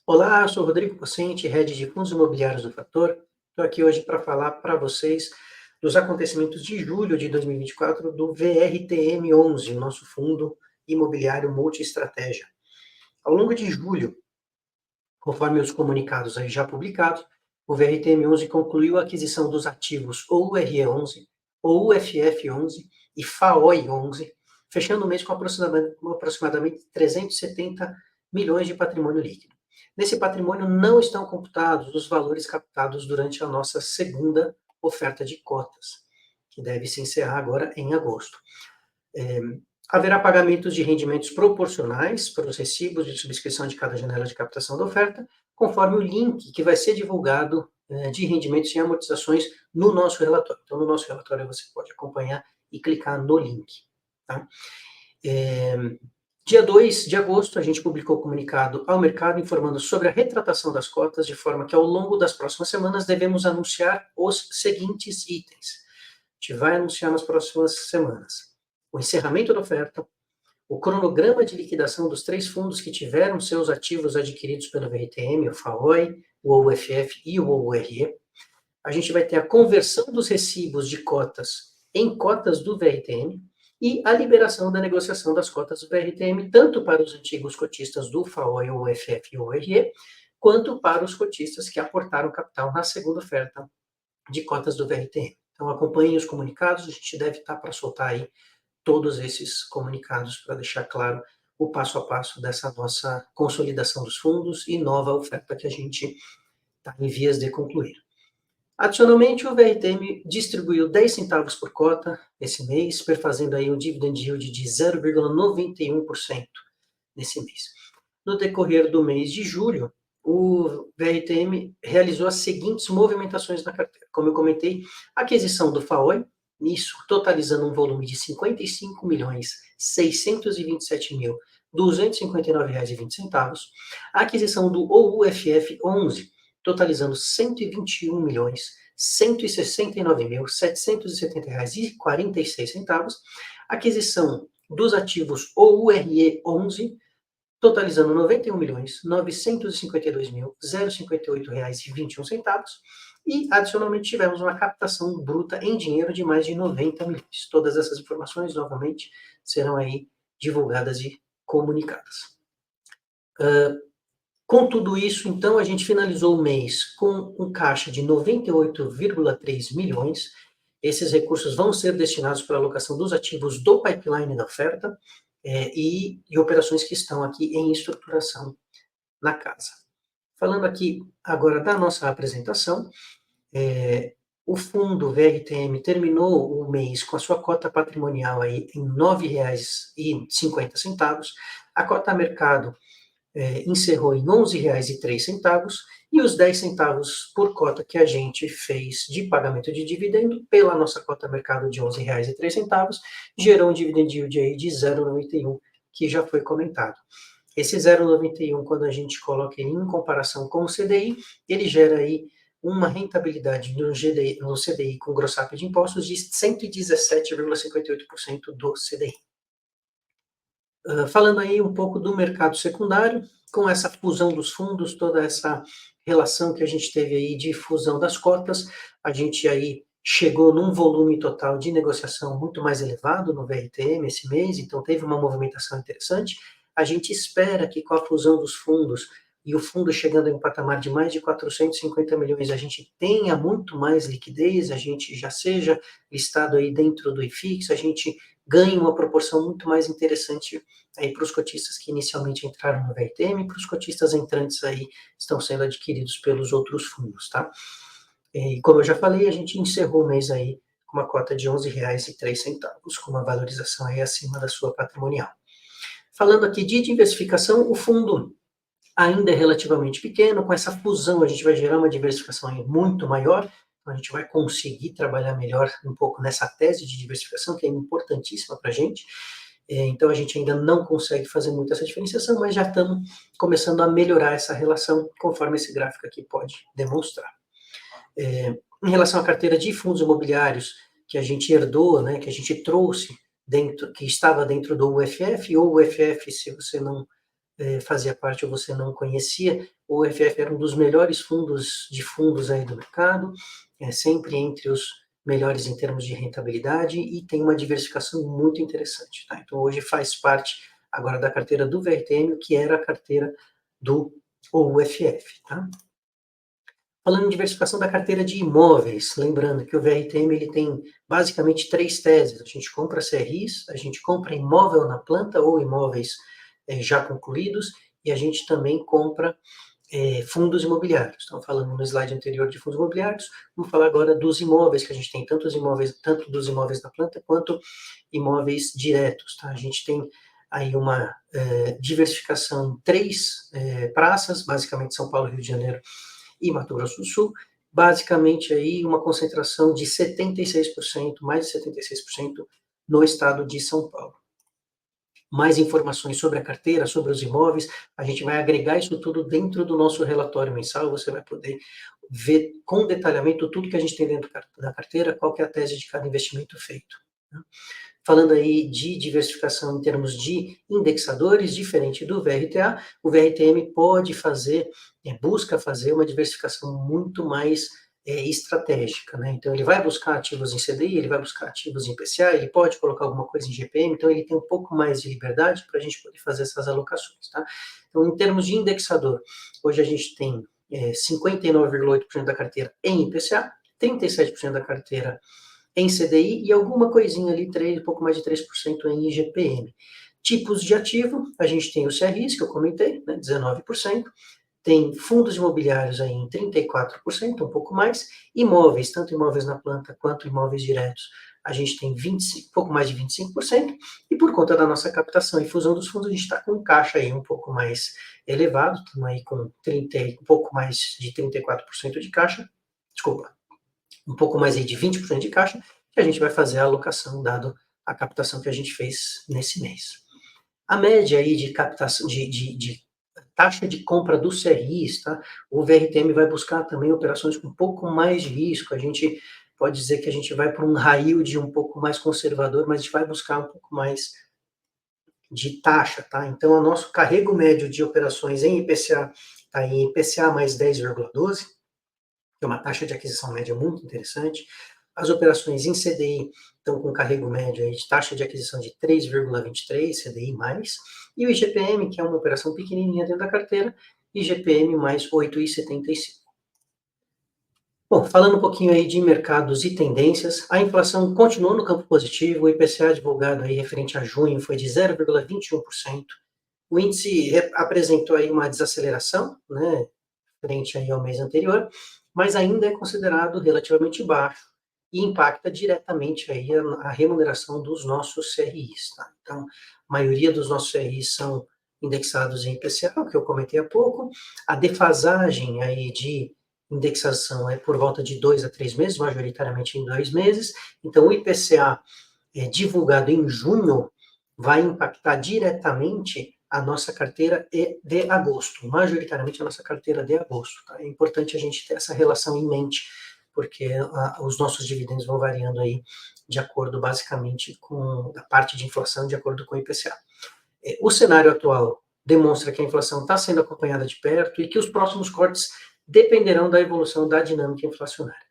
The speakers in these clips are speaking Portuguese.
Olá, eu sou Rodrigo Pocente, Head de Fundos Imobiliários do Fator. Estou aqui hoje para falar para vocês dos acontecimentos de julho de 2024 do VRTM11, o nosso fundo imobiliário multi-estratégia. Ao longo de julho, conforme os comunicados aí já publicados, o VRTM11 concluiu a aquisição dos ativos OURE11, OUFF11 e FAOI11, fechando o mês com aproximadamente 370 milhões de patrimônio líquido. Nesse patrimônio não estão computados os valores captados durante a nossa segunda oferta de cotas, que deve se encerrar agora em agosto. Haverá pagamentos de rendimentos proporcionais para os recibos de subscrição de cada janela de captação da oferta, conforme o link que vai ser divulgado de rendimentos e amortizações no nosso relatório. Então, no nosso relatório você pode acompanhar e clicar no link. Tá? Dia 2 de agosto, a gente publicou o comunicado ao mercado informando sobre a retratação das cotas, de forma que ao longo das próximas semanas devemos anunciar os seguintes itens. A gente vai anunciar nas próximas semanas o encerramento da oferta, o cronograma de liquidação dos 3 fundos que tiveram seus ativos adquiridos pelo VRTM, o FAOI, o OUFF e o OURE. A gente vai ter a conversão dos recibos de cotas em cotas do VRTM e a liberação da negociação das cotas do VRTM, tanto para os antigos cotistas do FAOI, OUFF e OURE, quanto para os cotistas que aportaram capital na segunda oferta de cotas do VRTM. Então, acompanhem os comunicados, a gente deve estar para soltar aí todos esses comunicados para deixar claro o passo a passo dessa nossa consolidação dos fundos e nova oferta que a gente está em vias de concluir. Adicionalmente, o VRTM distribuiu 10 centavos por cota esse mês, perfazendo aí um dividend yield de 0,91% nesse mês. No decorrer do mês de julho, o VRTM realizou as seguintes movimentações na carteira. Como eu comentei, aquisição do FAOI, isso totalizando um volume de R$ 55.627.259,20. A aquisição do OUFF11, totalizando R$ 121.169.770,46. Aquisição dos ativos OURE11, totalizando R$ 91.952.058,21. E, adicionalmente, tivemos uma captação bruta em dinheiro de mais de 90 milhões. Todas essas informações, novamente, serão aí divulgadas e comunicadas. Com tudo isso, então, a gente finalizou o mês com um caixa de 98,3 milhões. Esses recursos vão ser destinados para a alocação dos ativos do pipeline da oferta e operações que estão aqui em estruturação na casa. Falando aqui agora da nossa apresentação, o fundo VRTM terminou o mês com a sua cota patrimonial aí em R$ 9,50. A cota a mercado encerrou em R$ 11,03, e os 10 centavos por cota que a gente fez de pagamento de dividendo pela nossa cota mercado de R$ 11,03 gerou um dividend yield aí de 0,91, que já foi comentado. Esse 0,91, quando a gente coloca ele em comparação com o CDI, ele gera aí uma rentabilidade no CDI com gross up de impostos de 117,58% do CDI. Falando aí um pouco do mercado secundário, com essa fusão dos fundos, toda essa relação que a gente teve aí de fusão das cotas, a gente aí chegou num volume total de negociação muito mais elevado no VRTM esse mês, então teve uma movimentação interessante. A gente espera que com a fusão dos fundos e o fundo chegando em um patamar de mais de 450 milhões, a gente tenha muito mais liquidez, a gente já seja listado aí dentro do IFIX, a gente ganhe uma proporção muito mais interessante aí para os cotistas que inicialmente entraram no VRTM, para os cotistas entrantes aí estão sendo adquiridos pelos outros fundos, tá? E como eu já falei, a gente encerrou o mês aí com uma cota de R$ 11,03, com uma valorização aí acima da sua patrimonial. Falando aqui de diversificação, o fundo ainda é relativamente pequeno, com essa fusão a gente vai gerar uma diversificação muito maior, então a gente vai conseguir trabalhar melhor um pouco nessa tese de diversificação, que é importantíssima para a gente. Então a gente ainda não consegue fazer muito essa diferenciação, mas já estamos começando a melhorar essa relação, conforme esse gráfico aqui pode demonstrar. Em relação à carteira de fundos imobiliários que a gente herdou, né, que a gente trouxe dentro, que estava dentro do UFF, ou UFF, se você não fazia parte ou você não conhecia, o FF era um dos melhores fundos aí do mercado, sempre entre os melhores em termos de rentabilidade e tem uma diversificação muito interessante. Tá? Então, hoje faz parte agora da carteira do VRTM, que era a carteira do UFF. Tá? Falando em diversificação da carteira de imóveis, lembrando que o VRTM ele tem basicamente 3 teses. A gente compra CRIs, a gente compra imóvel na planta ou imóveis já concluídos, e a gente também compra fundos imobiliários. Então, falando no slide anterior de fundos imobiliários, vamos falar agora dos imóveis, que a gente tem tanto dos imóveis da planta, quanto imóveis diretos. Tá? A gente tem aí uma diversificação em 3 praças, basicamente São Paulo, Rio de Janeiro e Mato Grosso do Sul, basicamente aí uma concentração de 76%, mais de 76% no estado de São Paulo. Mais informações sobre a carteira, sobre os imóveis, a gente vai agregar isso tudo dentro do nosso relatório mensal, você vai poder ver com detalhamento tudo que a gente tem dentro da carteira, qual que é a tese de cada investimento feito. Né? Falando aí de diversificação em termos de indexadores, diferente do VRTA, o VRTM pode fazer, busca fazer uma diversificação muito mais estratégica, né? Então, ele vai buscar ativos em CDI, ele vai buscar ativos em IPCA, ele pode colocar alguma coisa em GPM, então ele tem um pouco mais de liberdade para a gente poder fazer essas alocações, tá? Então, em termos de indexador, hoje a gente tem 59,8% da carteira em IPCA, 37% da carteira em CDI e alguma coisinha ali, um pouco mais de 3% em IGPM. Tipos de ativo, a gente tem o CRIs, que eu comentei, né, 19%, tem fundos imobiliários aí em 34%, um pouco mais, imóveis, tanto imóveis na planta quanto imóveis diretos, a gente tem um pouco mais de 25%, e por conta da nossa captação e fusão dos fundos, a gente está com caixa aí um pouco mais elevado, estamos aí com um pouco mais de 34% de caixa, desculpa, um pouco mais aí de 20% de caixa, que a gente vai fazer a alocação, dado a captação que a gente fez nesse mês. A média aí de captação, de taxa de compra do CRIs, tá? O VRTM vai buscar também operações com um pouco mais de risco, a gente pode dizer que a gente vai para um high yield um pouco mais conservador, mas a gente vai buscar um pouco mais de taxa, tá? Então, o nosso carrego médio de operações em IPCA está em IPCA mais 10,12, que é uma taxa de aquisição média muito interessante. As operações em CDI estão com carrego médio aí de taxa de aquisição de 3,23, CDI mais, e o IGPM, que é uma operação pequenininha dentro da carteira, IGPM mais 8,75. Bom, falando um pouquinho aí de mercados e tendências, a inflação continuou no campo positivo, o IPCA divulgado aí referente a junho foi de 0,21%, o índice apresentou aí uma desaceleração, né, frente aí ao mês anterior, mas ainda é considerado relativamente baixo e impacta diretamente aí a remuneração dos nossos CRIs. Tá? Então, a maioria dos nossos CRIs são indexados em IPCA, o que eu comentei há pouco. A defasagem aí de indexação é por volta de 2 a 3 meses, majoritariamente em 2 meses. Então, o IPCA divulgado em junho vai impactar diretamente a nossa carteira de agosto, majoritariamente a nossa carteira de agosto. Tá? É importante a gente ter essa relação em mente, porque os nossos dividendos vão variando aí de acordo basicamente com a parte de inflação, de acordo com o IPCA. O cenário atual demonstra que a inflação está sendo acompanhada de perto e que os próximos cortes dependerão da evolução da dinâmica inflacionária.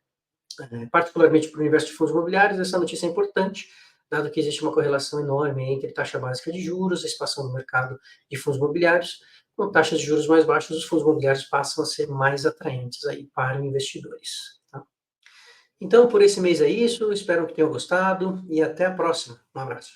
Particularmente para o universo de fundos imobiliários, essa notícia é importante, dado que existe uma correlação enorme entre taxa básica de juros, a expansão do mercado de fundos imobiliários. Com taxas de juros mais baixas, os fundos imobiliários passam a ser mais atraentes aí para investidores. Tá? Então, por esse mês é isso, espero que tenham gostado e até a próxima. Um abraço.